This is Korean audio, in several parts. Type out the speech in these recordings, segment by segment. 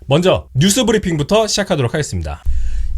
먼저 뉴스 브리핑부터 시작하도록 하겠습니다.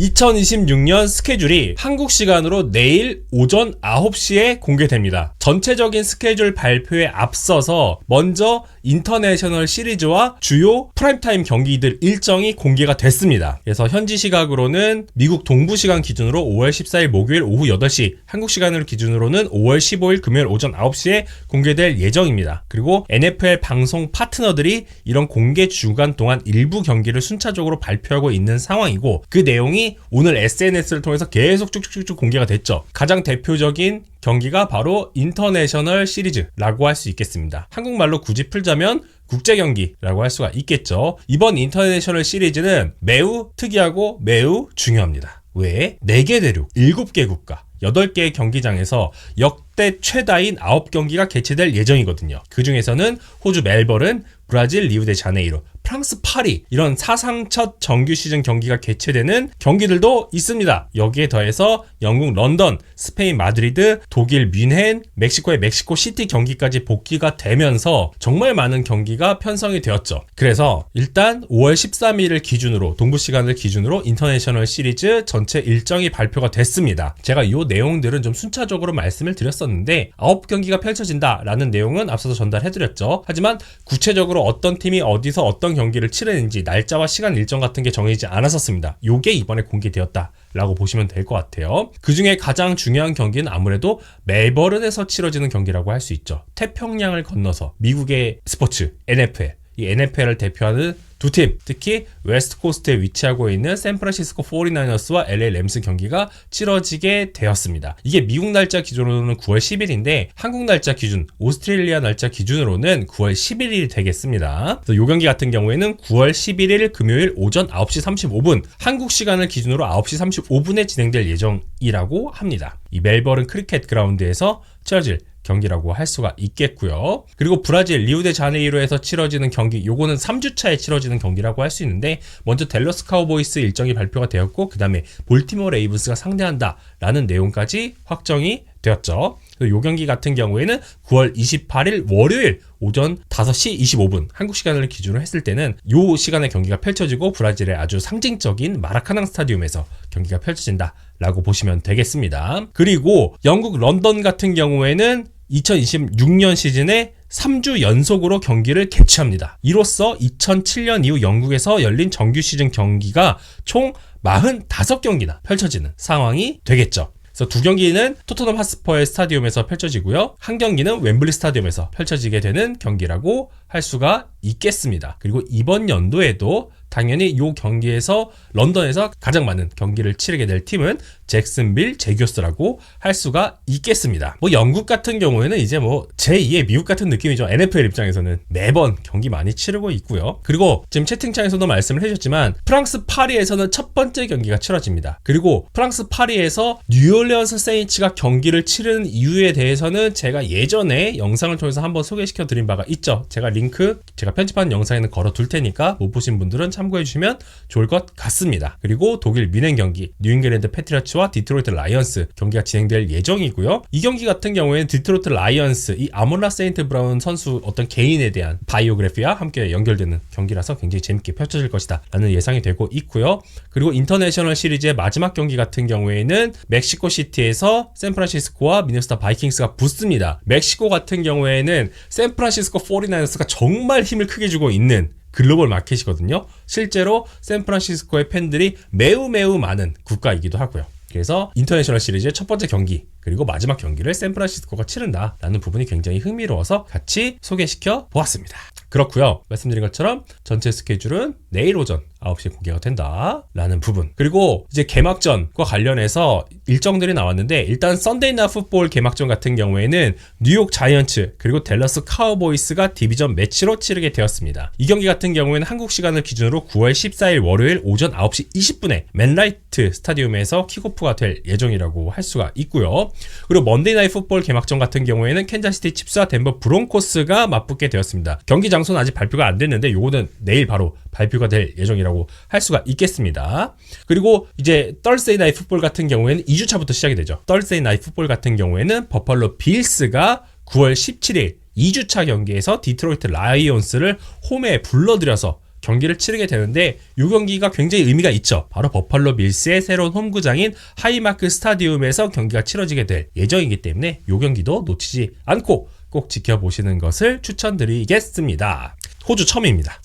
2026년 스케줄이 한국 시간으로 내일 오전 9시에 공개됩니다. 전체적인 스케줄 발표에 앞서서 먼저 인터내셔널 시리즈와 주요 프라임타임 경기들 일정이 공개가 됐습니다. 그래서 현지 시각으로는 미국 동부 시간 기준으로 5월 14일 목요일 오후 8시, 한국 시간을 기준으로는 5월 15일 금요일 오전 9시에 공개될 예정입니다. 그리고 NFL 방송 파트너들이 이런 공개 주간 동안 일부 경기를 순차적으로 발표하고 있는 상황이고, 그 내용이 오늘 SNS를 통해서 계속 쭉쭉쭉 공개가 됐죠. 가장 대표적인 경기가 바로 인터내셔널 시리즈라고 할 수 있겠습니다. 한국말로 굳이 풀자면 국제 경기라고 할 수가 있겠죠. 이번 인터내셔널 시리즈는 매우 특이하고 매우 중요합니다. 왜? 4개 대륙, 7개 국가, 8개의 경기장에서 역대 최다인 9경기가 개최될 예정이거든요. 그 중에서는 호주 멜버른, 브라질 리우데자네이루, 프랑스 파리, 이런 사상 첫 정규 시즌 경기가 개최되는 경기들도 있습니다. 여기에 더해서 영국 런던, 스페인 마드리드, 독일 뮌헨, 멕시코의 멕시코 시티 경기까지 복귀가 되면서 정말 많은 경기가 편성이 되었죠. 그래서 일단 5월 13일을 기준으로, 동부 시간을 기준으로 인터내셔널 시리즈 전체 일정이 발표가 됐습니다. 제가 이 내용들은 좀 순차적으로 말씀을 드렸었는데 9경기가 펼쳐진다라는 내용은 앞서서 전달해드렸죠. 하지만 구체적으로 어떤 팀이 어디서 어떤 경기를 치르는지 날짜와 시간 일정 같은 게 정해지지 않았었습니다. 요게 이번에 공개되었다라고 보시면 될 것 같아요. 그 중에 가장 중요한 경기는 아무래도 멜버른에서 치러지는 경기라고 할 수 있죠. 태평양을 건너서 미국의 스포츠 NFL, 이 NFL을 대표하는 두 팀, 특히 웨스트 코스트에 위치하고 있는 샌프란시스코 49ers와 LA 램스 경기가 치러지게 되었습니다. 이게 미국 날짜 기준으로는 9월 10일인데 한국 날짜 기준, 오스트레일리아 날짜 기준으로는 9월 11일이 되겠습니다. 그래서 이 경기 같은 경우에는 9월 11일 금요일 오전 9시 35분, 한국 시간을 기준으로 9시 35분에 진행될 예정이라고 합니다. 이 멜버른 크리켓 그라운드에서 치러질 경기라고 할 수가 있겠고요. 그리고 브라질 리우데자네이루에서 치러지는 경기, 요거는 3주차에 치러지는 경기라고 할 수 있는데, 먼저 댈러스 카우보이스 일정이 발표가 되었고, 그 다음에 볼티모어 레이븐스가 상대한다 라는 내용까지 확정이 되었죠. 요 경기 같은 경우에는 9월 28일 월요일 오전 5시 25분 한국 시간을 기준으로 했을 때는 요 시간에 경기가 펼쳐지고, 브라질의 아주 상징적인 마라카낭 스타디움에서 경기가 펼쳐진다 라고 보시면 되겠습니다. 그리고 영국 런던 같은 경우에는 2026년 시즌에 3주 연속으로 경기를 개최합니다. 이로써 2007년 이후 영국에서 열린 정규 시즌 경기가 총 45경기나 펼쳐지는 상황이 되겠죠. 그래서 두 경기는 토트넘 핫스퍼의 스타디움에서 펼쳐지고요. 한 경기는 웸블리 스타디움에서 펼쳐지게 되는 경기라고 할 수가 있겠습니다. 그리고 이번 연도에도 당연히 이 경기에서 런던에서 가장 많은 경기를 치르게 될 팀은 잭슨빌 제규어스라고 할 수가 있겠습니다. 영국 같은 경우에는 이제 제2의 미국 같은 느낌이죠. NFL 입장에서는 매번 경기 많이 치르고 있고요. 그리고 지금 채팅창에서도 말씀을 해주셨지만 프랑스 파리에서는 첫 번째 경기가 치러집니다. 그리고 프랑스 파리에서 뉴올리언스 세인츠가 경기를 치르는 이유에 대해서는 제가 예전에 영상을 통해서 한번 소개시켜 드린 바가 있죠. 제가 링크, 제가 편집한 영상에는 걸어 둘 테니까 못 보신 분들은 참고해 주시면 좋을 것 같습니다. 그리고 독일 뮌헨 경기, 뉴잉글랜드 패트리어츠와 디트로이트 라이언스 경기가 진행될 예정이고요. 이 경기 같은 경우에는 디트로이트 라이언스, 이 아몬라 세인트 브라운 선수 어떤 개인에 대한 바이오그래피와 함께 연결되는 경기라서 굉장히 재밌게 펼쳐질 것이다 라는 예상이 되고 있고요. 그리고 인터내셔널 시리즈의 마지막 경기 같은 경우에는 멕시코 시티에서 샌프란시스코와 미네소타 바이킹스가 붙습니다. 멕시코 같은 경우에는 샌프란시스코 49ers가 정말 힘을 크게 주고 있는 글로벌 마켓이거든요. 실제로 샌프란시스코의 팬들이 매우 많은 국가이기도 하고요. 그래서 인터내셔널 시리즈의 첫 번째 경기, 그리고 마지막 경기를 샌프란시스코가 치른다라는 부분이 굉장히 흥미로워서 같이 소개시켜 보았습니다. 그렇고요. 말씀드린 것처럼 전체 스케줄은 내일 오전 9시에 공개가 된다라는 부분. 그리고 이제 개막전과 관련해서 일정들이 나왔는데, 일단 썬데이 나잇 풋볼 개막전 같은 경우에는 뉴욕 자이언츠 그리고 댈러스 카우보이스가 디비전 매치로 치르게 되었습니다. 이 경기 같은 경우에는 한국 시간을 기준으로 9월 14일 월요일 오전 9시 20분에 맨라이트 스타디움에서 킥오프가 될 예정이라고 할 수가 있고요. 그리고 먼데이 나잇 풋볼 개막전 같은 경우에는 캔자시티 칩스와 덴버 브론코스가 맞붙게 되었습니다. 경기 장소는 아직 발표가 안 됐는데 요거는 내일 바로 발표가 될 예정이라고 할 수가 있겠습니다. 그리고 이제 Thursday Night Football 같은 경우에는 2주차부터 시작이 되죠. Thursday Night Football 같은 경우에는 버팔로 빌스가 9월 17일 2주차 경기에서 디트로이트 라이온스를 홈에 불러들여서 경기를 치르게 되는데 이 경기가 굉장히 의미가 있죠. 바로 버팔로 빌스의 새로운 홈구장인 하이마크 스타디움에서 경기가 치러지게 될 예정이기 때문에 이 경기도 놓치지 않고 꼭 지켜보시는 것을 추천드리겠습니다. 호주 처음입니다.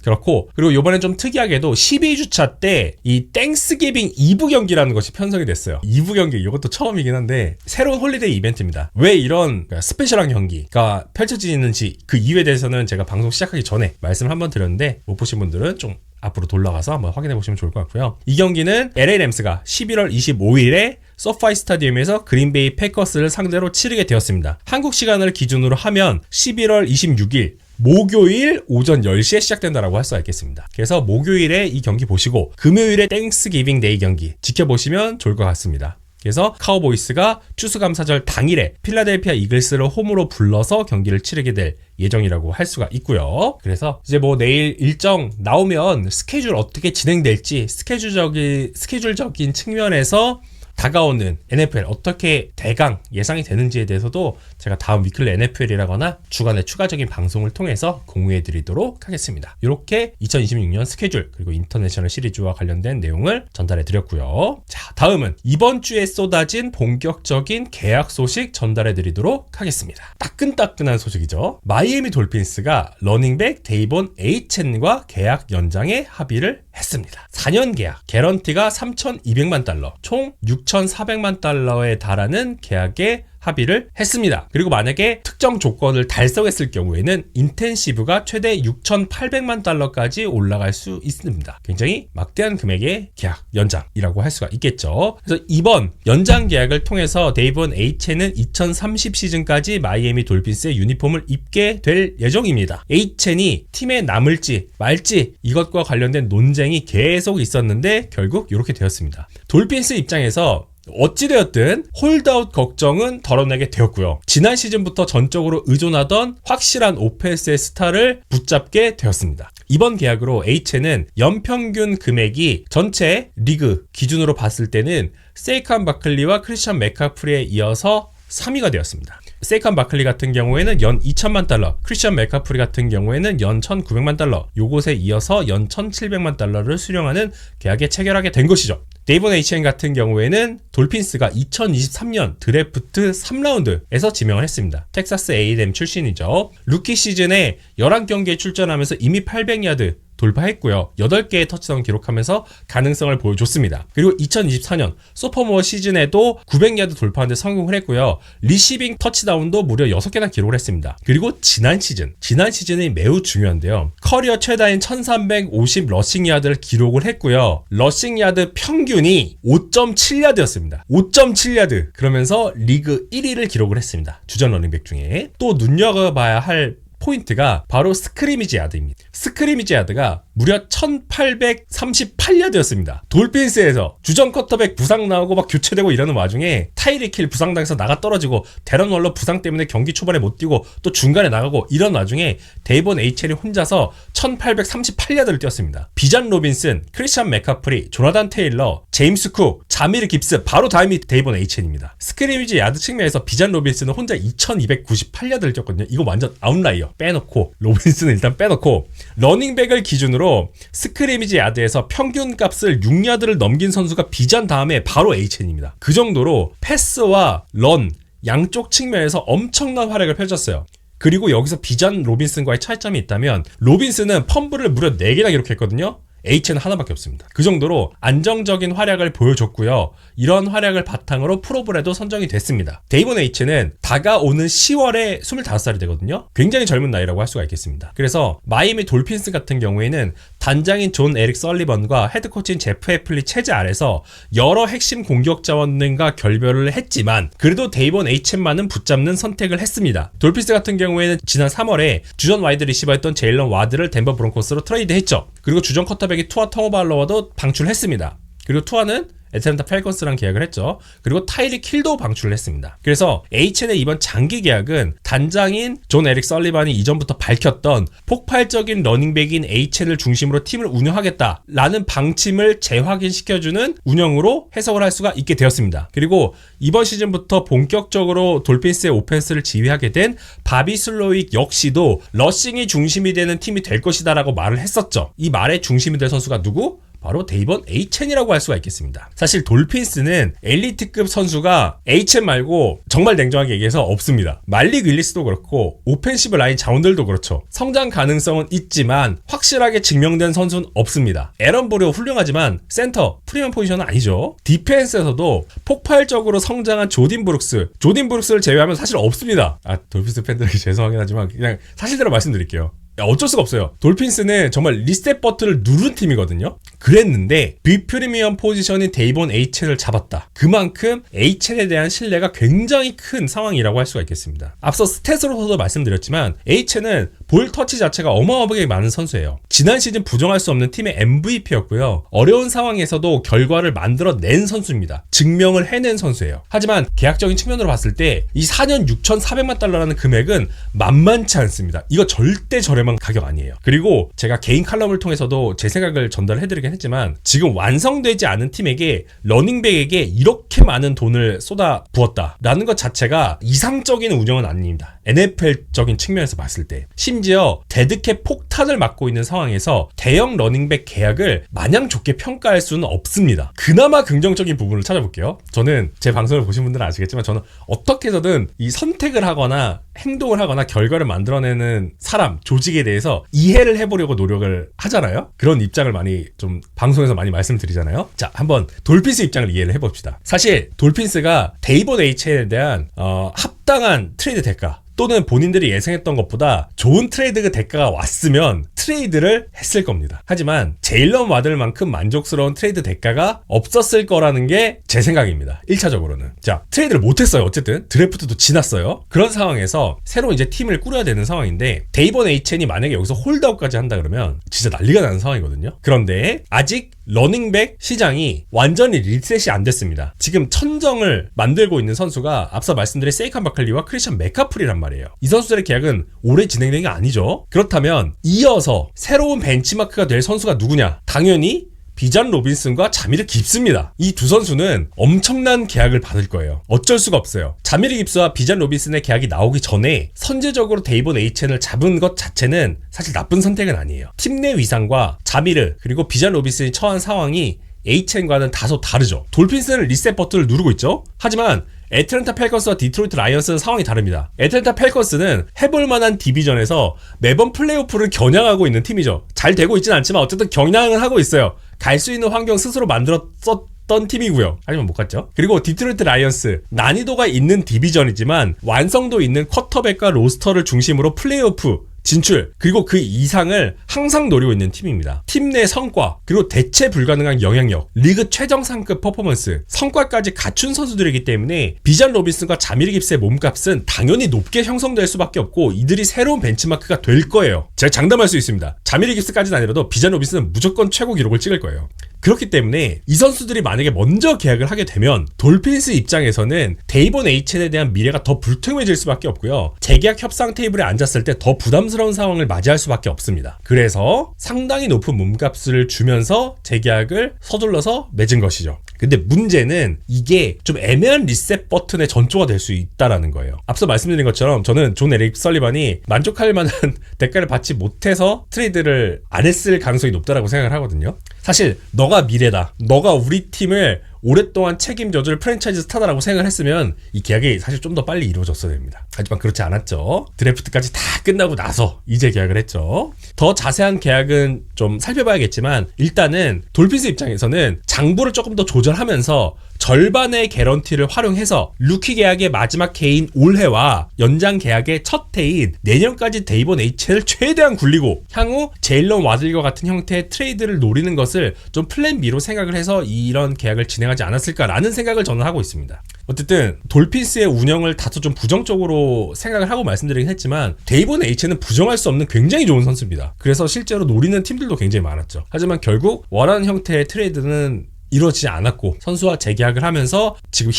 그리고 이번엔 좀 특이하게도 12주차 때 이 땡스기빙 2부 경기라는 것이 편성이 됐어요. 2부 경기 이것도 처음이긴 한데 새로운 홀리데이 이벤트입니다. 왜 이런 스페셜한 경기가 펼쳐지는지 그 이유에 대해서는 제가 방송 시작하기 전에 말씀을 한번 드렸는데 못 보신 분들은 좀 앞으로 돌아가서 한번 확인해 보시면 좋을 것 같고요. 이 경기는 LA 램스가 11월 25일에 소파이 스타디움에서 그린베이 패커스를 상대로 치르게 되었습니다. 한국 시간을 기준으로 하면 11월 26일 목요일 오전 10시에 시작된다라고 할 수가 있겠습니다. 그래서 목요일에 이 경기 보시고 금요일에 땡스기빙 데이 경기 지켜보시면 좋을 것 같습니다. 그래서 카우보이스가 추수감사절 당일에 필라델피아 이글스를 홈으로 불러서 경기를 치르게 될 예정이라고 할 수가 있고요. 그래서 이제 뭐 내일 일정 나오면 스케줄 어떻게 진행될지 스케줄적인 측면에서 다가오는 NFL 어떻게 대강 예상이 되는지에 대해서도 제가 다음 위클리 NFL이라거나 주간의 추가적인 방송을 통해서 공유해 드리도록 하겠습니다. 이렇게 2026년 스케줄 그리고 인터내셔널 시리즈와 관련된 내용을 전달해 드렸고요. 자, 다음은 이번 주에 쏟아진 본격적인 계약 소식 전달해 드리도록 하겠습니다. 따끈따끈한 소식이죠. 마이애미 돌핀스가 러닝백 데이본 에이첸과 계약 연장에 합의를 했습니다. 4년 계약, 개런티가 3,200만 달러, 총 6,400만 달러에 달하는 계약에 합의를 했습니다. 그리고 만약에 특정 조건을 달성했을 경우에는 인텐시브가 최대 6,800만 달러까지 올라갈 수 있습니다. 굉장히 막대한 금액의 계약 연장이라고 할 수가 있겠죠. 그래서 이번 연장 계약을 통해서 데이본 에이첸은 2030 시즌까지 마이애미 돌핀스의 유니폼을 입게 될 예정입니다. 에이첸이 팀에 남을지 말지 이것과 관련된 논쟁이 계속 있었는데 결국 이렇게 되었습니다. 돌핀스 입장에서 어찌되었든 홀드아웃 걱정은 덜어내게 되었고요. 지난 시즌부터 전적으로 의존하던 확실한 오펜스의 스타를 붙잡게 되었습니다. 이번 계약으로 H는 연평균 금액이 전체 리그 기준으로 봤을 때는 세이칸 바클리와 크리스찬 맥카프리에 이어서 3위가 되었습니다. 세이칸 바클리 같은 경우에는 연 2천만 달러, 크리스찬 맥카프리 같은 경우에는 연 1,900만 달러, 요것에 이어서 연 1,700만 달러를 수령하는 계약에 체결하게 된 것이죠. 데이본 Hn 같은 경우에는 돌핀스가 2023년 드래프트 3라운드에서 지명을 했습니다. 텍사스 A&M 출신이죠. 루키 시즌에 11경기에 출전하면서 이미 800야드 돌파했고요. 8개의 터치다운 기록하면서 가능성을 보여줬습니다. 그리고 2024년 소퍼모어 시즌에도 900야드 돌파하는데 성공을 했고요. 리시빙 터치다운도 무려 6개나 기록을 했습니다. 그리고 지난 시즌이 매우 중요한데요. 커리어 최다인 1350 러싱야드를 기록을 했고요. 러싱야드 평균이 5.7야드였습니다. 5.7야드. 그러면서 리그 1위를 기록을 했습니다. 주전 러닝백 중에. 또 눈여겨봐야 할 포인트가 바로 스크리미지 야드입니다. 스크리미지 야드가 무려 1838야드였습니다. 돌핀스에서 주전 쿼터백 부상 나오고 막 교체되고 이러는 와중에 타이릭 힐 부상당해서 나가 떨어지고 데런 월러 부상 때문에 경기 초반에 못 뛰고 또 중간에 나가고 이런 와중에 데이본 H이 혼자서 1838야드를 뛰었습니다. 비잔 로빈슨, 크리스찬 맥카프리, 조나단 테일러, 제임스 쿡, 자미르 깁스 바로 다음이 데이본 H입니다. 스크리미지 야드 측면에서 비잔 로빈슨은 혼자 2298야드를 뛰었거든요. 이거 완전 아웃라이어 빼놓고 로빈슨은 일단 빼놓고 러닝백을 기준으로 스크리미지 야드에서 평균 값을 6야드를 넘긴 선수가 비잔 다음에 바로 H입니다. 그 정도로 패스와 런 양쪽 측면에서 엄청난 활약을 펼쳤어요. 그리고 여기서 비잔 로빈슨과의 차이점이 있다면 로빈슨은 펌블을 무려 4개나 기록했거든요. H는 하나밖에 없습니다. 그 정도로 안정적인 활약을 보여줬고요. 이런 활약을 바탕으로 프로볼에도 선정이 됐습니다. 데이본 H는 다가오는 10월에 25살이 되거든요. 굉장히 젊은 나이라고 할 수가 있겠습니다. 그래서 마이애미 돌핀스 같은 경우에는 단장인 존 에릭 설리번과 헤드코치인 제프 애플리 체제 아래서 여러 핵심 공격 자원들과 결별을 했지만 그래도 데이본 H만은 붙잡는 선택을 했습니다. 돌핀스 같은 경우에는 지난 3월에 주전 와이드 리시버였던 제일런 와드를 덴버 브론코스로 트레이드했죠. 그리고 주전 쿼터백이 투아 텅어발러와도 방출했습니다. 그리고 투아는 애틀랜타 팰컨스랑 계약을 했죠. 그리고 타이릭 힐도 방출을 했습니다. 그래서 HN의 이번 장기 계약은 단장인 존 에릭 설리반이 이전부터 밝혔던 폭발적인 러닝백인 HN을 중심으로 팀을 운영하겠다라는 방침을 재확인시켜주는 운영으로 해석을 할 수가 있게 되었습니다. 그리고 이번 시즌부터 본격적으로 돌핀스의 오펜스를 지휘하게 된 바비 슬로익 역시도 러싱이 중심이 되는 팀이 될 것이다 라고 말을 했었죠. 이 말의 중심이 될 선수가 누구? 바로 데이번 HN이라고 할 수가 있겠습니다. 사실 돌핀스는 엘리트급 선수가 HN 말고 정말 냉정하게 얘기해서 없습니다. 말릭 윌리스도 그렇고 오펜시브 라인 자원들도 그렇죠. 성장 가능성은 있지만 확실하게 증명된 선수는 없습니다. 에런 브레오 훌륭하지만 센터, 프리맨 포지션은 아니죠. 디펜스에서도 폭발적으로 성장한 조딘 브룩스를 제외하면 사실 없습니다. 돌핀스 팬들에게 죄송하긴 하지만 그냥 사실대로 말씀드릴게요. 어쩔 수가 없어요. 돌핀스는 정말 리셋 버튼을 누른 팀이거든요. 그랬는데 비프리미엄 포지션인 데이본 HN을 잡았다. 그만큼 HN에 대한 신뢰가 굉장히 큰 상황이라고 할 수가 있겠습니다. 앞서 스탯으로서도 말씀드렸지만 HN은 볼 터치 자체가 어마어마하게 많은 선수예요. 지난 시즌 부정할 수 없는 팀의 MVP였고요. 어려운 상황에서도 결과를 만들어낸 선수입니다. 증명을 해낸 선수예요. 하지만 계약적인 측면으로 봤을 때 이 4년 6,400만 달러라는 금액은 만만치 않습니다. 이거 절대 저렴한 가격 아니에요. 그리고 제가 개인 칼럼을 통해서도 제 생각을 전달해드리긴 했지만 지금 완성되지 않은 팀에게 러닝백에게 이렇게 많은 돈을 쏟아 부었다라는 것 자체가 이상적인 운영은 아닙니다. NFL적인 측면에서 봤을 때 심지어 데드캡 폭탄을 맞고 있는 상황에서 대형 러닝백 계약을 마냥 좋게 평가할 수는 없습니다. 그나마 긍정적인 부분을 찾아볼게요. 저는 제 방송을 보신 분들은 아시겠지만 저는 어떻게 해서든 이 선택을 하거나 행동을 하거나 결과를 만들어내는 사람, 조직에 대해서 이해를 해보려고 노력을 하잖아요. 그런 입장을 많이 좀 방송에서 많이 말씀드리잖아요. 자, 한번 돌핀스 입장을 이해를 해봅시다. 사실 돌핀스가 데이본 HN에 대한 합당한 트레이드 대가 또는 본인들이 예상했던 것보다 좋은 트레이드 대가가 왔으면 트레이드를 했을 겁니다. 하지만 제일런 와들만큼 만족스러운 트레이드 대가가 없었을 거라는 게 제 생각입니다. 1차적으로는. 자, 트레이드를 못했어요. 어쨌든 드래프트도 지났어요. 그런 상황에서 새로 이제 팀을 꾸려야 되는 상황인데 데이본 HN이 만약에 여기서 홀드아웃까지 한다 그러면 진짜 난리가 나는 상황이거든요. 그런데 아직 러닝백 시장이 완전히 리셋이 안 됐습니다. 지금 천정을 만들고 있는 선수가 앞서 말씀드린 세이칸 바클리와 크리스천 맥카프리란 말이에요. 이 선수들의 계약은 오래 진행된 게 아니죠. 그렇다면 이어서 새로운 벤치마크가 될 선수가 누구냐? 당연히 비잔 로빈슨과 자미르 깁스입니다. 이 두 선수는 엄청난 계약을 받을 거예요. 어쩔 수가 없어요. 자미르 깁스와 비잔 로빈슨의 계약이 나오기 전에 선제적으로 데이본 HN을 잡은 것 자체는 사실 나쁜 선택은 아니에요. 팀 내 위상과 자미르 그리고 비잔 로빈슨이 처한 상황이 HN과는 다소 다르죠. 돌핀스는 리셋 버튼을 누르고 있죠. 하지만 애틀랜타 팰컨스와 디트로이트 라이언스는 상황이 다릅니다. 애틀랜타 팰컨스는 해볼 만한 디비전에서 매번 플레이오프를 겨냥하고 있는 팀이죠. 잘 되고 있진 않지만 어쨌든 겨냥을 하고 있어요. 갈 수 있는 환경 스스로 만들었던 팀이고요. 하지만 못 갔죠. 그리고 디트로이트 라이언스, 난이도가 있는 디비전이지만 완성도 있는 쿼터백과 로스터를 중심으로 플레이오프 진출 그리고 그 이상을 항상 노리고 있는 팀입니다. 팀 내 성과 그리고 대체 불가능한 영향력, 리그 최정상급 퍼포먼스, 성과까지 갖춘 선수들이기 때문에 비잔 로빈슨과 자미르 깁스의 몸값은 당연히 높게 형성될 수밖에 없고 이들이 새로운 벤치마크가 될 거예요. 제가 장담할 수 있습니다. 자미르 깁스까지는 아니라도 비잔 로빈슨은 무조건 최고 기록을 찍을 거예요. 그렇기 때문에 이 선수들이 만약에 먼저 계약을 하게 되면 돌핀스 입장에서는 데이본 HN에 대한 미래가 더 불투명해질 수밖에 없고요. 재계약 협상 테이블에 앉았을 때 더 부담스러운 상황을 맞이할 수밖에 없습니다. 그래서 상당히 높은 몸값을 주면서 재계약을 서둘러서 맺은 것이죠. 근데 문제는 이게 좀 애매한 리셋 버튼의 전조가 될 수 있다라는 거예요. 앞서 말씀드린 것처럼 저는 존 에릭 설리반이 만족할 만한 대가를 받지 못해서 트레이드를 안 했을 가능성이 높다라고 생각을 하거든요. 사실 너가 미래다. 너가 우리 팀을 오랫동안 책임져줄 프랜차이즈 스타다라고 생각을 했으면 이 계약이 사실 좀 더 빨리 이루어졌어야 됩니다. 하지만 그렇지 않았죠. 드래프트까지 다 끝나고 나서 이제 계약을 했죠. 더 자세한 계약은 좀 살펴봐야겠지만 일단은 돌핀스 입장에서는 장부를 조금 더 조절하면서 절반의 개런티를 활용해서 루키 계약의 마지막 해인 올해와 연장 계약의 첫 해인 내년까지 데이본 HN을 최대한 굴리고 향후 제일런 와들과 같은 형태의 트레이드를 노리는 것을 좀 플랜 B로 생각을 해서 이런 계약을 진행하지 않았을까라는 생각을 저는 하고 있습니다. 어쨌든 돌핀스의 운영을 다소 좀 부정적으로 생각을 하고 말씀드리긴 했지만 데이본 HN은 부정할 수 없는 굉장히 좋은 선수입니다. 그래서 실제로 노리는 팀들도 굉장히 많았죠. 하지만 결국 원하는 형태의 트레이드는 이루어지지 않았고 선수와 재계약을 하면서 지금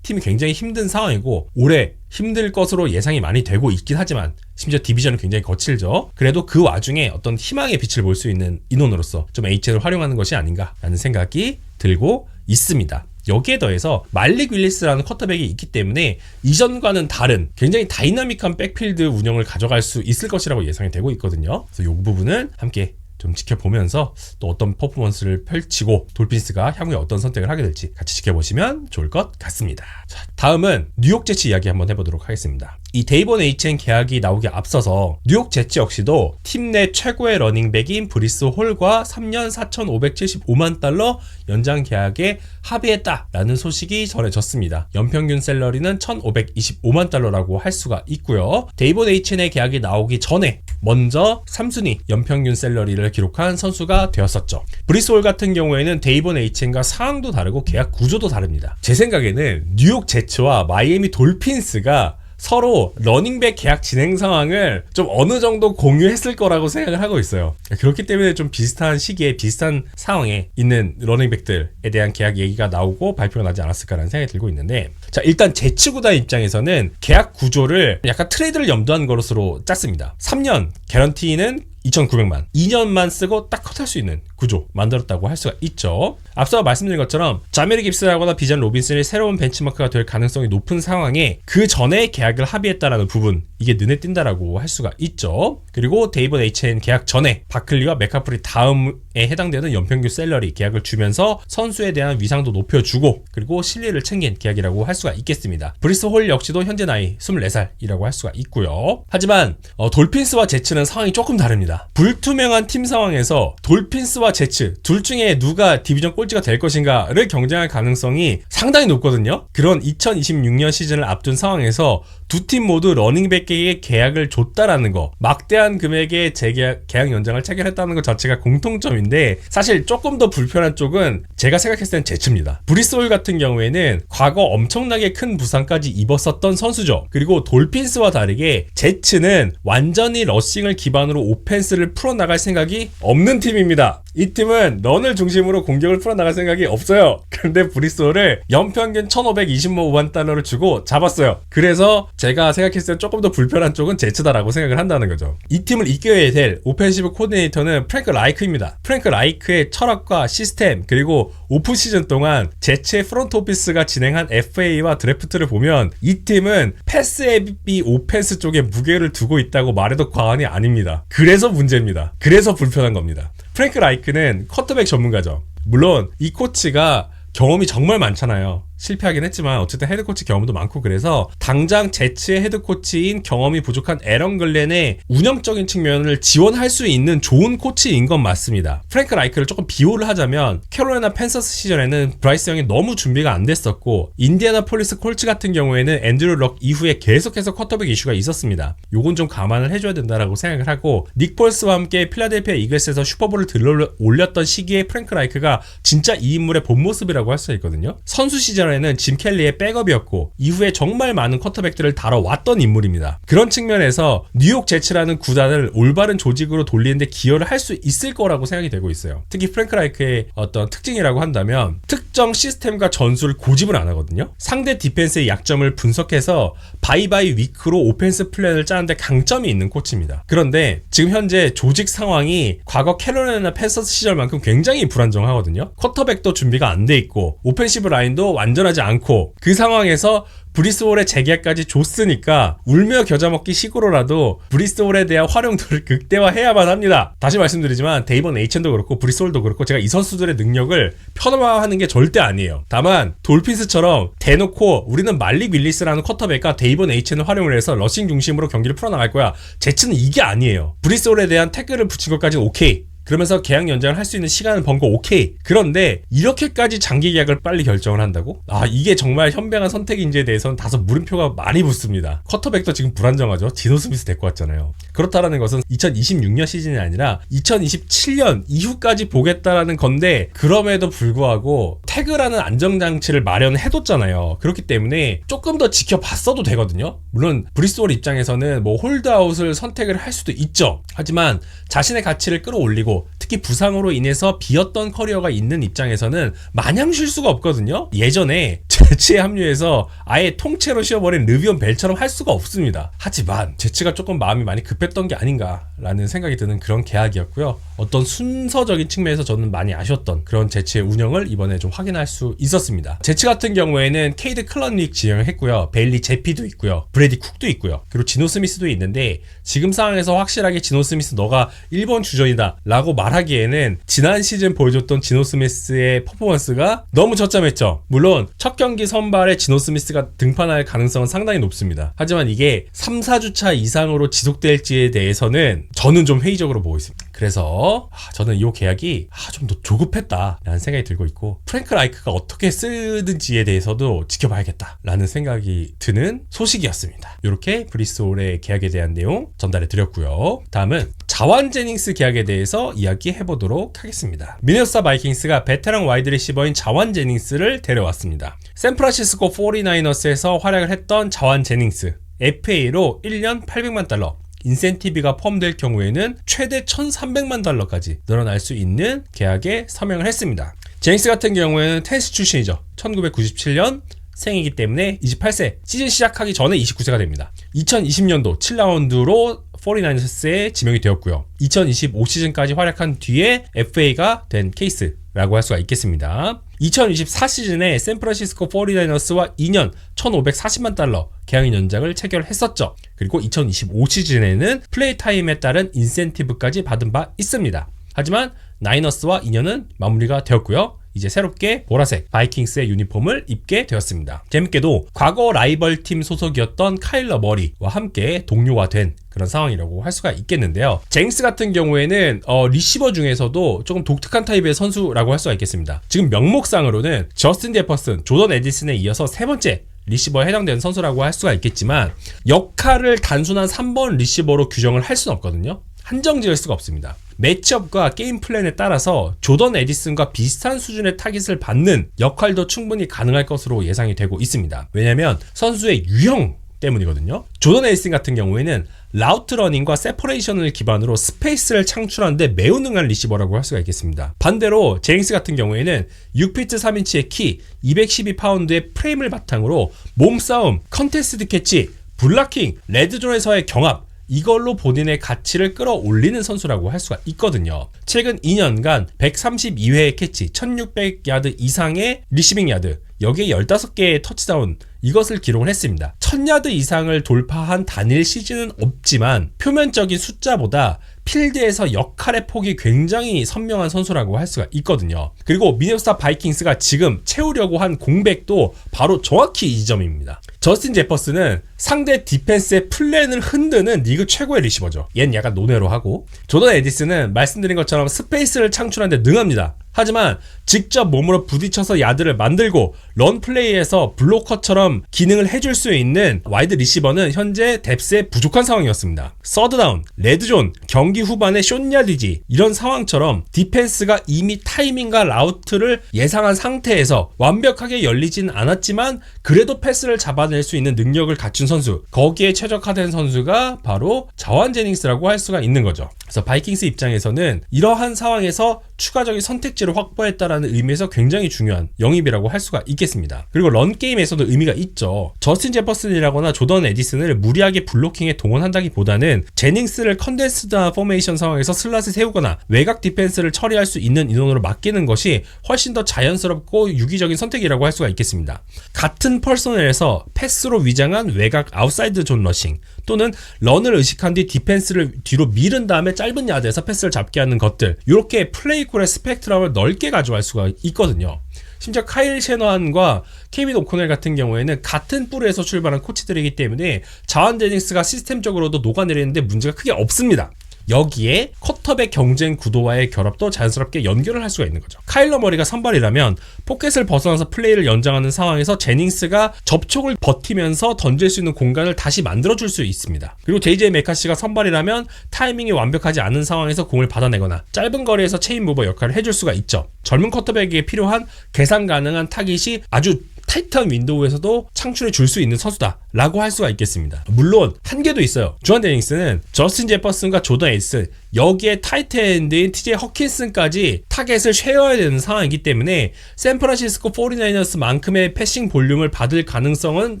팀이 굉장히 힘든 상황이고 올해 힘들 것으로 예상이 많이 되고 있긴 하지만 심지어 디비전은 굉장히 거칠죠. 그래도 그 와중에 어떤 희망의 빛을 볼 수 있는 인원으로서 좀 HL을 활용하는 것이 아닌가라는 생각이 들고 있습니다. 여기에 더해서 말릭 윌리스라는 쿼터백이 있기 때문에 이전과는 다른 굉장히 다이나믹한 백필드 운영을 가져갈 수 있을 것이라고 예상이 되고 있거든요. 그래서 이 부분은 함께 좀 지켜보면서 또 어떤 퍼포먼스를 펼치고 돌핀스가 향후에 어떤 선택을 하게 될지 같이 지켜보시면 좋을 것 같습니다. 자, 다음은 뉴욕 제츠 이야기 한번 해보도록 하겠습니다. 이 데이본 Hn 계약이 나오기 앞서서 뉴욕 제츠 역시도 팀 내 최고의 러닝백인 브리스 홀과 3년 4,575만 달러 연장 계약에 합의했다라는 소식이 전해졌습니다. 연평균 샐러리는 1,525만 달러라고 할 수가 있고요. 데이본 Hn의 계약이 나오기 전에 먼저 3순위 연평균 샐러리를 기록한 선수가 되었었죠. 브리스 홀 같은 경우에는 데이본 Hn과 상황도 다르고 계약 구조도 다릅니다. 제 생각에는 뉴욕 제츠와 마이애미 돌핀스가 서로 러닝백 계약 진행 상황을 좀 어느 정도 공유했을 거라고 생각을 하고 있어요. 그렇기 때문에 좀 비슷한 시기에 비슷한 상황에 있는 러닝백들에 대한 계약 얘기가 나오고 발표가 나지 않았을까라는 생각이 들고 있는데, 자, 일단 제츠 구단 입장에서는 계약 구조를 약간 트레이드를 염두한 것으로 짰습니다. 3년 개런티는 2,900만 2년만 쓰고 딱 컷할 수 있는 구조 만들었다고 할 수가 있죠. 앞서 말씀드린 것처럼 자메리 깁스하거나 비전 로빈슨이 새로운 벤치마크가 될 가능성이 높은 상황에 그 전에 계약을 합의했다라는 부분, 이게 눈에 띈다라고 할 수가 있죠. 그리고 데이본 Hn 계약 전에 바클리와 맥카프리 다음에 해당되는 연평균 샐러리 계약을 주면서 선수에 대한 위상도 높여주고 그리고 실리를 챙긴 계약이라고 할 수가 있겠습니다. 브리스 홀 역시도 현재 나이 24살이라고 할 수가 있고요. 하지만 돌핀스와 제츠는 상황이 조금 다릅니다. 불투명한 팀 상황에서 돌핀스와 제츠 둘 중에 누가 디비전 꼴찌가 될 것인가를 경쟁할 가능성이 상당히 높거든요. 그런 2026년 시즌을 앞둔 상황에서 두 팀 모두 러닝백에게 계약을 줬다라는 거, 막대한 금액의 계약 연장을 체결했다는 것 자체가 공통점인데 사실 조금 더 불편한 쪽은 제가 생각했을 땐 제츠입니다. 브리스 홀 같은 경우에는 과거 엄청나게 큰 부상까지 입었었던 선수죠. 그리고 돌핀스와 다르게 제츠는 완전히 러싱을 기반으로 오펜스를 풀어나갈 생각이 없는 팀입니다. 이 팀은 런을 중심으로 공격을 풀어나갈 생각이 없어요. 그런데 브리스 홀을 연평균 1,525만 달러를 주고 잡았어요. 그래서 제가 생각했을 때 조금 더 불편한 쪽은 제츠다라고 생각을 한다는 거죠. 이 팀을 이겨야 될 오펜시브 코디네이터는 프랭크 라이크입니다. 프랭크 라이크의 철학과 시스템 그리고 오프시즌 동안 제츠의 프론트 오피스가 진행한 FA와 드래프트를 보면 이 팀은 패스 앱이 오펜스 쪽에 무게를 두고 있다고 말해도 과언이 아닙니다. 그래서 문제입니다. 그래서 불편한 겁니다. 프랭크 라이크는 쿼터백 전문가죠. 물론 이 코치가 경험이 정말 많잖아요. 실패하긴 했지만 어쨌든 헤드코치 경험도 많고 그래서 당장 제츠의 헤드코치인 경험이 부족한 에런 글렌의 운영적인 측면을 지원할 수 있는 좋은 코치인 건 맞습니다. 프랭크 라이크를 조금 비호를 하자면 캐롤라이나 팬서스 시절에는 브라이스 형이 너무 준비가 안 됐었고 인디애나폴리스 콜츠 같은 경우에는 앤드류 럭 이후에 계속해서 쿼터백 이슈가 있었습니다. 요건 좀 감안을 해줘야 된다라고 생각을 하고 닉 폴스와 함께 필라델피아 이글스에서 슈퍼볼을 들러 올렸던 시기에 프랭크 라이크가 진짜 이 인물의 본 모습이라고 할 수 있거든요. 선수 시절 에는 짐 켈리의 백업이었고 이후에 정말 많은 쿼터백들을 다뤄왔던 인물입니다. 그런 측면에서 뉴욕 제츠라는 구단을 올바른 조직으로 돌리는데 기여를 할 수 있을 거라고 생각이 되고 있어요. 특히 프랭크 라이크의 어떤 특징이라고 한다면 특정 시스템과 전술을 고집을 안 하거든요. 상대 디펜스의 약점을 분석해서 바이바이 위크로 오펜스 플랜을 짜는데 강점이 있는 코치입니다. 그런데 지금 현재 조직 상황이 과거 캐롤라이나 팬서스 시절만큼 굉장히 불안정하거든요. 쿼터백도 준비가 안 돼 있고 오펜시브 라인도 완전하지 않고 그 상황에서 브리스 홀의 재계약까지 줬으니까 울며 겨자 먹기 식으로라도 브리스 홀에 대한 활용도를 극대화해야만 합니다. 다시 말씀드리지만 데이본 Hn도 그렇고 브리스 홀도 그렇고 제가 이 선수들의 능력을 편화하는 게 절대 아니에요. 다만 돌핀스처럼 대놓고 우리는 말릭 윌리스라는 쿼터백과 데이본 Hn을 활용을 해서 러싱 중심으로 경기를 풀어나갈 거야. 제츠는 이게 아니에요. 브리스 홀에 대한 태클을 붙인 것까지는 오케이. 그러면서 계약 연장을 할 수 있는 시간을 번 거 오케이. 그런데 이렇게까지 장기 계약을 빨리 결정을 한다고? 이게 정말 현명한 선택인지에 대해서는 다소 물음표가 많이 붙습니다. 쿼터백도 지금 불안정하죠. 디노 스미스 데리고 왔잖아요. 그렇다라는 것은 2026년 시즌이 아니라 2027년 이후까지 보겠다라는 건데, 그럼에도 불구하고 태그라는 안정장치를 마련해뒀잖아요. 그렇기 때문에 조금 더 지켜봤어도 되거든요. 물론 브리스올 입장에서는 뭐 홀드아웃을 선택을 할 수도 있죠. 하지만 자신의 가치를 끌어올리고 특히 부상으로 인해서 비었던 커리어가 있는 입장에서는 마냥 쉴 수가 없거든요. 예전에 제치에 합류해서 아예 통째로 쉬어버린 르비온 벨처럼 할 수가 없습니다. 하지만 제치가 조금 마음이 많이 급했던 게 아닌가라는 생각이 드는 그런 계약이었고요. 어떤 순서적인 측면에서 저는 많이 아쉬웠던 그런 제치의 운영을 이번에 좀 확인할 수 있었습니다. 제치 같은 경우에는 케이드 클런릭 지명을 했고요. 베일리 제피도 있고요. 브래디 쿡도 있고요. 그리고 지노 스미스도 있는데, 지금 상황에서 확실하게 지노 스미스 너가 1번 주전이다 라고 말하기에는 지난 시즌 보여줬던 지노 스미스의 퍼포먼스가 너무 처참했죠. 물론 첫 경기 선발에 지노 스미스가 등판할 가능성은 상당히 높습니다. 하지만 이게 3, 4주차 이상으로 지속될지에 대해서는 저는 좀 회의적으로 보고 있습니다. 그래서 저는 이 계약이 좀 더 조급했다라는 생각이 들고 있고, 프랭크 라이크가 어떻게 쓰든지에 대해서도 지켜봐야겠다라는 생각이 드는 소식이었습니다. 이렇게 브리스올의 계약에 대한 내용 전달해 드렸고요. 다음은 자완 제닝스 계약에 대해서 이야기해 보도록 하겠습니다. 미네소타 바이킹스가 베테랑 와이드 리시버인 자완 제닝스를 데려왔습니다. 샌프란시스코 49어스에서 활약을 했던 자완 제닝스, FA로 1년 800만 달러, 인센티브가 포함될 경우에는 최대 1,300만 달러까지 늘어날 수 있는 계약에 서명을 했습니다. 제닝스 같은 경우에는 테니스 출신이죠. 1997년 생이기 때문에 28세, 시즌 시작하기 전에 29세가 됩니다. 2020년도 7라운드로 49ers에 지명이 되었고요. 2025 시즌까지 활약한 뒤에 FA가 된 케이스라고 할 수가 있겠습니다. 2024 시즌에 샌프란시스코 49ers와 2년 1,540만 달러 계약 연장을 체결했었죠. 그리고 2025 시즌에는 플레이 타임에 따른 인센티브까지 받은 바 있습니다. 하지만 나이너스와 2년은 마무리가 되었고요. 이제 새롭게 보라색 바이킹스의 유니폼을 입게 되었습니다. 재밌게도 과거 라이벌 팀 소속이었던 카일러 머리와 함께 동료가 된 그런 상황이라고 할 수가 있겠는데요. 제잉스 같은 경우에는 리시버 중에서도 조금 독특한 타입의 선수라고 할 수가 있겠습니다. 지금 명목상으로는 저스틴 제퍼슨, 조던 에디슨에 이어서 세 번째 리시버에 해당되는 선수라고 할 수가 있겠지만, 역할을 단순한 3번 리시버로 규정을 할 수는 없거든요. 한정 지을 수가 없습니다. 매치업과 게임 플랜에 따라서 조던 에디슨과 비슷한 수준의 타깃을 받는 역할도 충분히 가능할 것으로 예상이 되고 있습니다. 왜냐하면 선수의 유형 때문이거든요. 조던 에디슨 같은 경우에는 라우트 러닝과 세퍼레이션을 기반으로 스페이스를 창출하는데 매우 능한 리시버라고 할 수가 있겠습니다. 반대로 제잉스 같은 경우에는 6피트 3인치의 키, 212파운드의 프레임을 바탕으로 몸싸움, 컨테스트 캐치, 블락킹, 레드존에서의 경합, 이걸로 본인의 가치를 끌어올리는 선수라고 할 수가 있거든요. 최근 2년간 132회의 캐치, 1600야드 이상의 리시빙 야드, 여기에 15개의 터치다운, 이것을 기록을 했습니다. 1000야드 이상을 돌파한 단일 시즌은 없지만 표면적인 숫자보다 필드에서 역할의 폭이 굉장히 선명한 선수라고 할 수가 있거든요. 그리고 미네소타 바이킹스가 지금 채우려고 한 공백도 바로 정확히 이 지점입니다. 저스틴 제퍼슨은 상대 디펜스의 플랜을 흔드는 리그 최고의 리시버죠. 얜 약간 논외로 하고, 조던 에디슨은 말씀드린 것처럼 스페이스를 창출하는 데 능합니다. 하지만 직접 몸으로 부딪혀서 야드를 만들고 런 플레이에서 블로커처럼 기능을 해줄 수 있는 와이드 리시버는 현재 뎁스에 부족한 상황이었습니다. 서드다운, 레드존, 경기 후반에 숏야디지, 이런 상황처럼 디펜스가 이미 타이밍과 라우트를 예상한 상태에서 완벽하게 열리진 않았지만 그래도 패스를 잡아낼 수 있는 능력을 갖춘 선수, 거기에 최적화된 선수가 바로 자완 제닝스라고 할 수가 있는 거죠. 그래서 바이킹스 입장에서는 이러한 상황에서 추가적인 선택지를 확보했다라는 의미에서 굉장히 중요한 영입이라고 할 수가 있겠습니다. 그리고 런게임에서도 의미가 있죠. 저스틴 제퍼슨이라거나 조던 에디슨을 무리하게 블로킹에 동원한다기보다는 제닝스를 컨덴스드 포메이션 상황에서 슬롯에 세우거나 외곽 디펜스를 처리할 수 있는 인원으로 맡기는 것이 훨씬 더 자연스럽고 유기적인 선택이라고 할 수가 있겠습니다. 같은 퍼소넬에서 패스로 위장한 외곽 아웃사이드 존 러싱, 또는 런을 의식한 뒤 디펜스를 뒤로 밀은 다음에 짧은 야드에서 패스를 잡게 하는 것들, 이렇게 플레이콜의 스펙트럼을 넓게 가져갈 수가 있거든요. 심지어 카일 셰너한과 케빈 오코넬 같은 경우에는 같은 뿔에서 출발한 코치들이기 때문에 자완 제닝스가 시스템적으로도 녹아내리는데 문제가 크게 없습니다. 여기에 쿼터 쿼터백 경쟁 구도와의 결합도 자연스럽게 연결을 할 수가 있는 거죠. 카일러 머리가 선발이라면 포켓을 벗어나서 플레이를 연장하는 상황에서 제닝스가 접촉을 버티면서 던질 수 있는 공간을 다시 만들어줄 수 있습니다. 그리고 JJ 메카시가 선발이라면 타이밍이 완벽하지 않은 상황에서 공을 받아내거나 짧은 거리에서 체인 무버 역할을 해줄 수가 있죠. 젊은 쿼터백에게 필요한 계산 가능한 타깃이 아주 타이트한 윈도우에서도 창출해 줄 수 있는 선수다라고 할 수가 있겠습니다. 물론 한계도 있어요. 주한 데닝스는 저스틴 제퍼슨과 조던 에이스, 여기에 타이트엔드인 TJ 허킨슨까지 타겟을 쉐어해야 되는 상황이기 때문에 샌프란시스코 49ers만큼의 패싱 볼륨을 받을 가능성은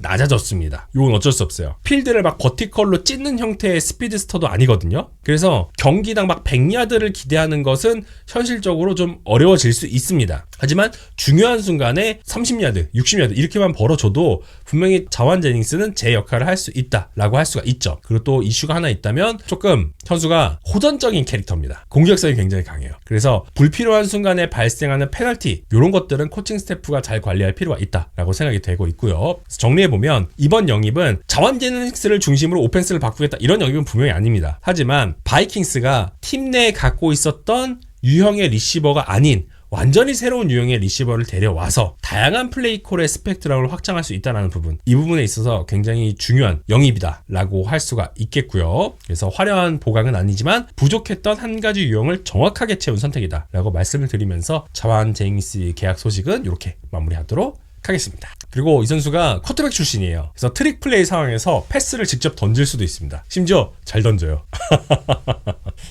낮아졌습니다. 이건 어쩔 수 없어요. 필드를 막 버티컬로 찢는 형태의 스피드스터도 아니거든요. 그래서 경기당 막 100야드를 기대하는 것은 현실적으로 좀 어려워질 수 있습니다. 하지만 중요한 순간에 30야드, 60야드 이렇게만 벌어줘도 분명히 자완 제닝스는 제 역할을 할 수 있다라고 할 수가 있죠. 그리고 또 이슈가 하나 있다면 조금 선수가 호전적인 캐릭터입니다. 공격성이 굉장히 강해요. 그래서 불필요한 순간에 발생하는 페널티 이런 것들은 코칭 스태프가 잘 관리할 필요가 있다라고 생각이 되고 있고요. 정리해보면 이번 영입은 자완 제닝스를 중심으로 오펜스를 바꾸겠다 이런 영입은 분명히 아닙니다. 하지만 바이킹스가 팀 내에 갖고 있었던 유형의 리시버가 아닌 완전히 새로운 유형의 리시버를 데려와서 다양한 플레이콜의 스펙트럼을 확장할 수 있다는 부분, 이 부분에 있어서 굉장히 중요한 영입이다 라고 할 수가 있겠고요. 그래서 화려한 보강은 아니지만 부족했던 한 가지 유형을 정확하게 채운 선택이다 라고 말씀을 드리면서 자완 제닝스 계약 소식은 이렇게 마무리하도록 하겠습니다. 그리고 이 선수가 쿼터백 출신이에요. 그래서 트릭 플레이 상황에서 패스를 직접 던질 수도 있습니다. 심지어 잘 던져요.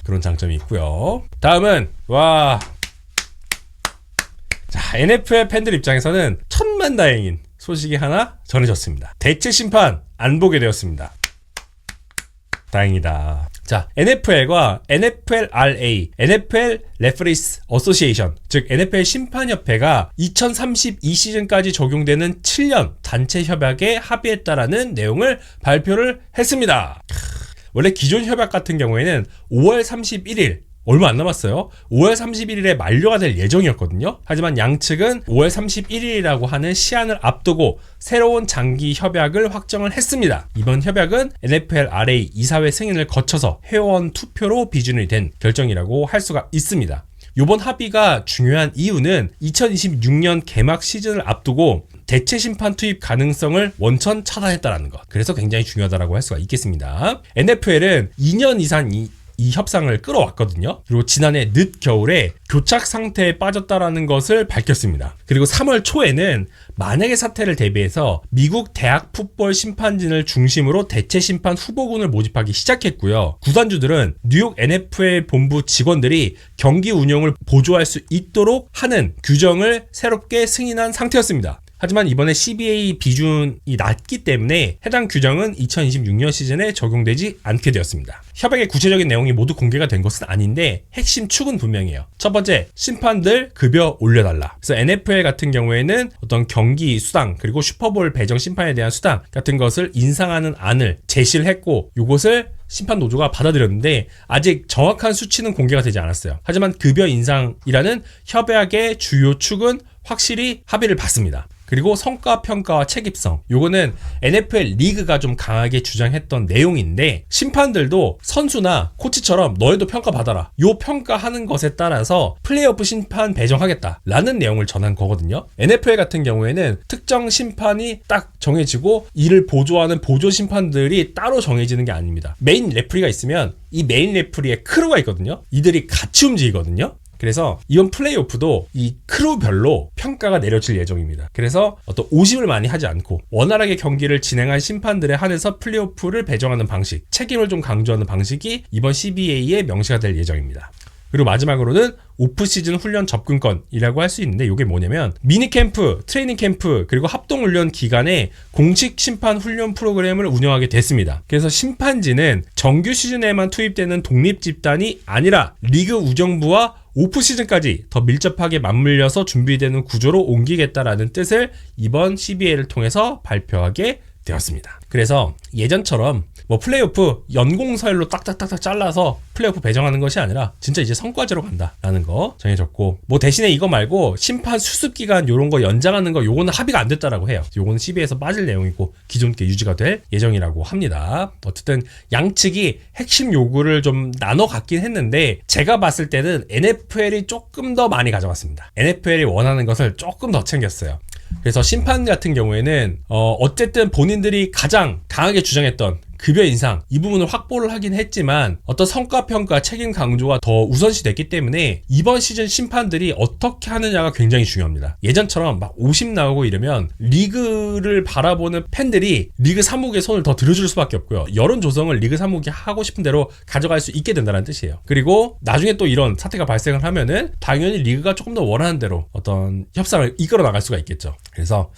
그런 장점이 있고요. 다음은 자, NFL 팬들 입장에서는 천만다행인 소식이 하나 전해졌습니다. 대체 심판 안 보게 되었습니다. 다행이다. 자, NFL과 NFLRA, NFL Referees Association, 즉 NFL 심판협회가 2032 시즌까지 적용되는 7년 단체 협약에 합의했다라는 내용을 발표를 했습니다. 원래 기존 협약 같은 경우에는 5월 31일 얼마 안 남았어요. 5월 31일에 만료가 될 예정이었거든요. 하지만 양측은 5월 31일이라고 하는 시한을 앞두고 새로운 장기 협약을 확정을 했습니다. 이번 협약은 NFLRA 이사회 승인을 거쳐서 회원 투표로 비준이 된 결정이라고 할 수가 있습니다. 이번 합의가 중요한 이유는 2026년 개막 시즌을 앞두고 대체 심판 투입 가능성을 원천 차단했다는 것. 그래서 굉장히 중요하다고 할 수가 있겠습니다. NFL은 2년 이상 이 협상을 끌어왔거든요. 그리고 지난해 늦겨울에 교착 상태에 빠졌다라는 것을 밝혔습니다. 그리고 3월 초에는 만약의 사태를 대비해서 미국 대학 풋볼 심판진을 중심으로 대체 심판 후보군을 모집하기 시작했고요. 구단주들은 뉴욕 NFL 본부 직원들이 경기 운영을 보조할 수 있도록 하는 규정을 새롭게 승인한 상태였습니다. 하지만 이번에 CBA 비준이 낮기 때문에 해당 규정은 2026년 시즌에 적용되지 않게 되었습니다. 협약의 구체적인 내용이 모두 공개가 된 것은 아닌데 핵심 축은 분명해요. 첫 번째, 심판들 급여 올려달라. 그래서 NFL 같은 경우에는 어떤 경기 수당 그리고 슈퍼볼 배정 심판에 대한 수당 같은 것을 인상하는 안을 제시를 했고 이것을 심판 노조가 받아들였는데 아직 정확한 수치는 공개가 되지 않았어요. 하지만 급여 인상이라는 협약의 주요 축은 확실히 합의를 받습니다. 그리고 성과 평가와 책임성, 요거는 NFL 리그가 좀 강하게 주장했던 내용인데 심판들도 선수나 코치처럼 너희도 평가받아라. 요 평가하는 것에 따라서 플레이오프 심판 배정하겠다 라는 내용을 전한 거거든요. NFL 같은 경우에는 특정 심판이 딱 정해지고 이를 보조하는 보조 심판들이 따로 정해지는 게 아닙니다. 메인 레프리가 있으면 이 메인 레프리의 크루가 있거든요. 이들이 같이 움직이거든요. 그래서 이번 플레이오프도 이 크루별로 평가가 내려질 예정입니다. 그래서 어떤 오심을 많이 하지 않고 원활하게 경기를 진행한 심판들에 한해서 플레이오프를 배정하는 방식, 책임을 좀 강조하는 방식이 이번 CBA에 명시가 될 예정입니다. 그리고 마지막으로는 오프시즌 훈련 접근권이라고 할 수 있는데 이게 뭐냐면 미니캠프, 트레이닝 캠프 그리고 합동훈련 기간에 공식 심판 훈련 프로그램을 운영하게 됐습니다. 그래서 심판진은 정규 시즌에만 투입되는 독립집단이 아니라 리그 우정부와 오프시즌까지 더 밀접하게 맞물려서 준비되는 구조로 옮기겠다라는 뜻을 이번 CBA를 통해서 발표하게 되었습니다. 그래서 예전처럼 뭐 플레이오프 연공서열로 딱딱딱딱 잘라서 플레이오프 배정하는 것이 아니라 진짜 이제 성과제로 간다라는 거 정해졌고, 뭐 대신에 이거 말고 심판 수습기간 요런 거 연장하는 거 요거는 합의가 안 됐다라고 해요. 요거는 CBA에서 빠질 내용이고 기존 게 유지가 될 예정이라고 합니다. 어쨌든 양측이 핵심 요구를 좀 나눠 갖긴 했는데 제가 봤을 때는 NFL이 조금 더 많이 가져갔습니다. NFL이 원하는 것을 조금 더 챙겼어요. 그래서 심판 같은 경우에는 어쨌든 본인들이 가장 강하게 주장했던 급여 인상 이 부분을 확보를 하긴 했지만 어떤 성과평가 책임 강조가 더 우선시 됐기 때문에 이번 시즌 심판들이 어떻게 하느냐가 굉장히 중요합니다. 예전처럼 막 50 나오고 이러면 리그를 바라보는 팬들이 리그 사무국에 손을 더 들어줄 수밖에 없고요. 여론 조성을 리그 사무국이 하고 싶은 대로 가져갈 수 있게 된다는 뜻이에요. 그리고 나중에 또 이런 사태가 발생을 하면은 당연히 리그가 조금 더 원하는 대로 어떤 협상을 이끌어 나갈 수가 있겠죠. 그래서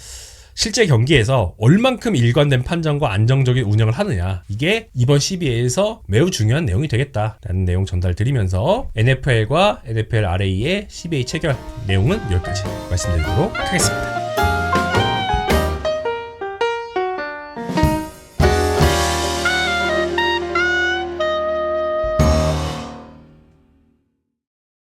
실제 경기에서 얼만큼 일관된 판정과 안정적인 운영을 하느냐, 이게 이번 CBA에서 매우 중요한 내용이 되겠다라는 내용 전달드리면서 NFL과 NFL RA의 CBA 체결 내용은 여기까지 말씀드리도록 하겠습니다.